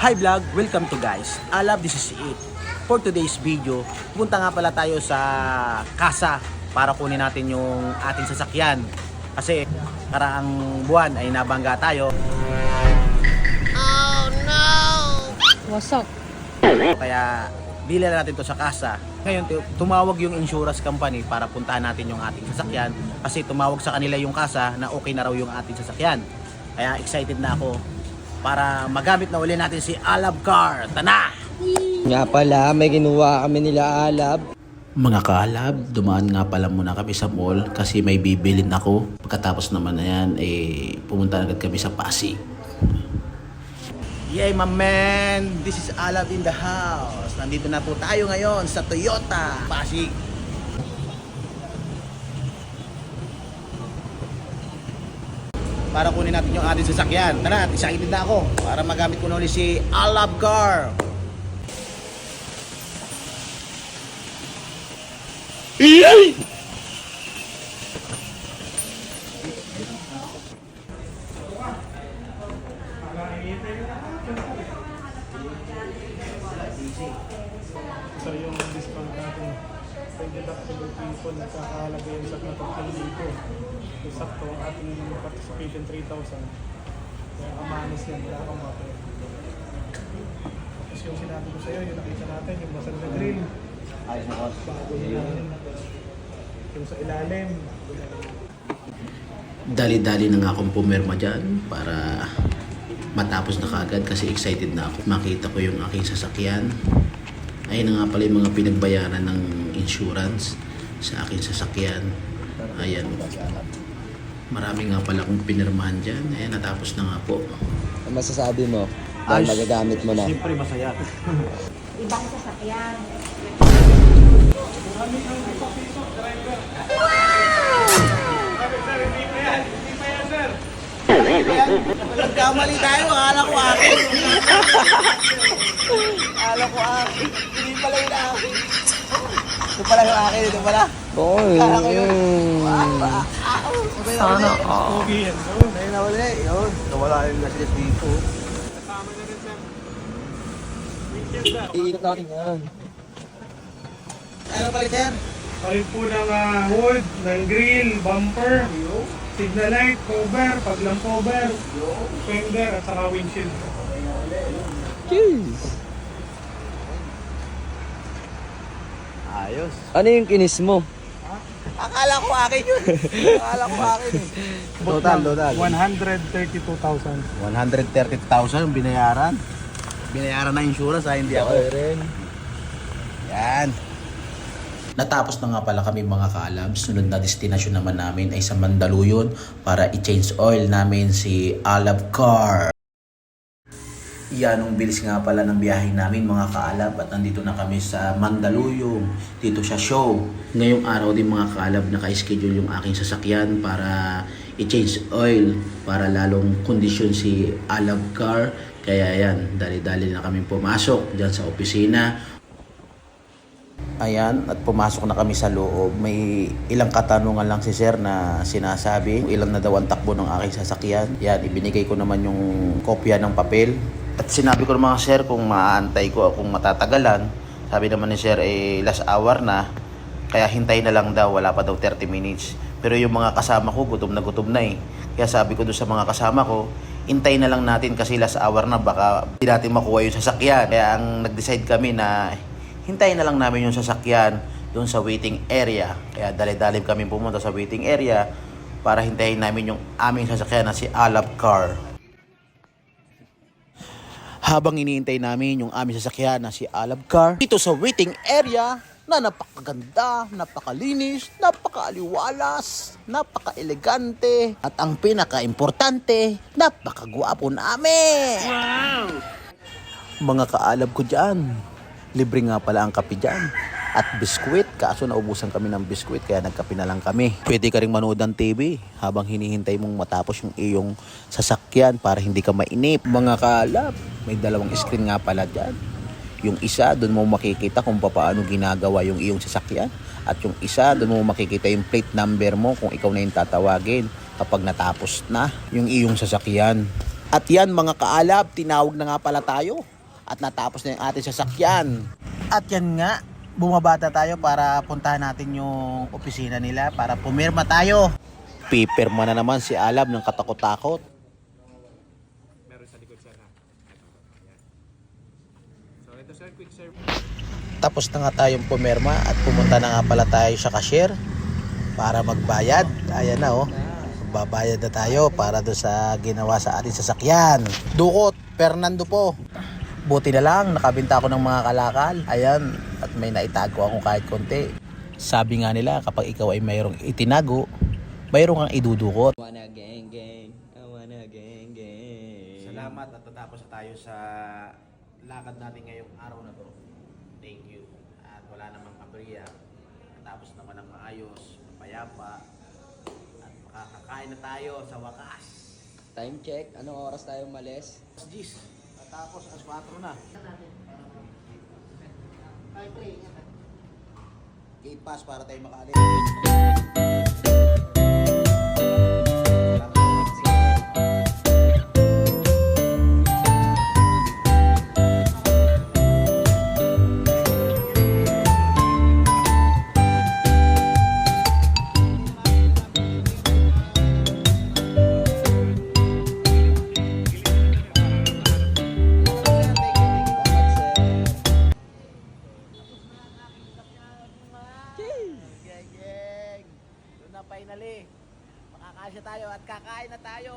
Hi vlog, welcome to guys. Alab, this is it. For today's video, punta nga pala tayo sa kasa para kunin natin yung ating sasakyan. Kasi karaang buwan ay nabangga tayo. Oh no! Wasak. Kaya bilhin natin to sa kasa. Ngayon tumawag yung insurance company para puntahan natin yung ating sasakyan. Kasi tumawag sa kanila yung kasa na okay na raw yung ating sasakyan. Kaya excited na ako para magamit na uli natin si Alab Car. Tana! Nga pala, may ginuha kami nila Alab. Mga kaalab, dumaan nga pala muna kami sa mall kasi may bibilin ako. Pagkatapos naman na yan, pumunta agad kami sa Pasig. Yay, my man! This is Alab in the house. Nandito na po tayo ngayon sa Toyota Pasig. Para kunin natin yung ating sasakyan. Tara, excited na ako para magamit ko na ulit si Alab Car. So yung discount natin, pag deductible people, nagkakahalaga yun sa 3,000. Sakto ang ating participation 3,000. Kaya kamanis yan, wala kang mapay. Tapos yung sinabi ko sa'yo, yung nakita natin, yung basag na grill. Ayos na boss. Bago yun. Yung sa ilalim. Dali-dali na nga akong pumirma dyan para matapos na kagad kasi excited na ako. Makita ko yung aking sasakyan. Ayun na nga pala yung mga pinagbayaran ng insurance sa aking sasakyan. Ayan. Marami nga pala akong pinirmahan dyan. Ayan, natapos na nga po. Ang masasabi mo? Dahil magagamit mo na. Siyempre masaya. Ibang sasakyan. Nagkamali tayo, akala ko akin. Akala ko akin. Hindi pala yung akin. Ito pala yung akin, ito pala. Oo, Akala ko yun. Sana Pogi yan. Ayun na uli, yun. Nawala yung gasgas dito. Kasama na rin sir. Weekend na. iikot natin yan. Ano pala, sir? Palit po ng hood, ng grill, bumper, signal light, cover, paglang cover, fender, at saka windshield. Cheers! Ayos. Ano yung kinis mo? Akala ko akin yun. Akala ko akin eh. Total. 132,000. 130,000 yung binayaran. Binayaran na insurance hindi ako. rin. Yan. Natapos na nga pala kami mga kaalab. Sunod na destinasyon naman namin ay sa Mandaluyong para i-change oil namin si Alab Car. Yan ang bilis nga pala ng biyahe namin mga kaalab at nandito na kami sa Mandaluyong dito sa show. Ngayong araw din mga kaalab naka-schedule yung aking sasakyan para i-change oil para lalong kondisyon si Alab Car. Kaya yan, dali-dali na kami pumasok dyan sa opisina. Ayan, at pumasok na kami sa loob. May ilang katanungan lang si sir na sinasabi. Ilang na daw ang takbo ng aking sasakyan. Yan, ibinigay ko naman yung kopya ng papel. At sinabi ko naman sir kung maaantay ko kung matatagalan. Sabi naman ni sir last hour na. Kaya hintay na lang daw, wala pa daw 30 minutes. Pero yung mga kasama ko, gutom na eh. Kaya sabi ko doon sa mga kasama ko, hintay na lang natin kasi last hour na baka hindi natin makuha yung sasakyan. Kaya ang nag-decide kami na hintayin na lang namin yung sasakyan doon sa waiting area. Kaya dali-dali kami pumunta sa waiting area para hintayin namin yung aming sasakyan na si Alab Car. Habang iniintay namin yung aming sasakyan na si Alab Car dito sa waiting area na napakaganda, napakalinis, napakaaliwalas, napaka-elegante at ang pinaka-importante, napakagwapo namin! Wow! Mga kaalab ko dyan, libre nga pala ang kape dyan. At biskwit, kaso naubusan kami ng biskwit kaya nagkape na lang kami. Pwede ka rin manood ng TV habang hinihintay mong matapos yung iyong sasakyan para hindi ka mainip. Mga kaalab, may dalawang screen nga pala dyan. Yung isa, doon mo makikita kung paano ginagawa yung iyong sasakyan. At yung isa, doon mo makikita yung plate number mo kung ikaw na yung tatawagin kapag natapos na yung iyong sasakyan. At yan mga kaalab, tinawag na nga pala tayo at natapos na yung ating sasakyan. At yan nga, bumabata tayo para puntahan natin yung opisina nila para pumirma tayo. Pipirma na naman si Alab ng katakot-takot. Tapos na nga tayong pumirma at pumunta na nga pala tayo sa cashier para magbayad. Ayan na oh. Babayad na tayo para do sa ginawa sa ating sasakyan. Dukot, Fernando po. Buti na lang, nakabinta ako ng mga kalakal. Ayan, at may naitago ako kahit konti. Sabi nga nila, kapag ikaw ay mayroong itinago, mayroong kang idudukot. I wanna gang gang. I wanna gang gang. Salamat at tatapos na tayo sa lakad natin ngayong araw na to. Thank you. At wala namang kapriya. Natapos naman ng maayos, mapayapa. At makakakain na tayo sa wakas. Time check. Anong oras tayo malis? Gis. Natapos as 4 na. Gate pass para tayo makaalis. Geng! Doon na finally. Makakasya tayo at kakain na tayo.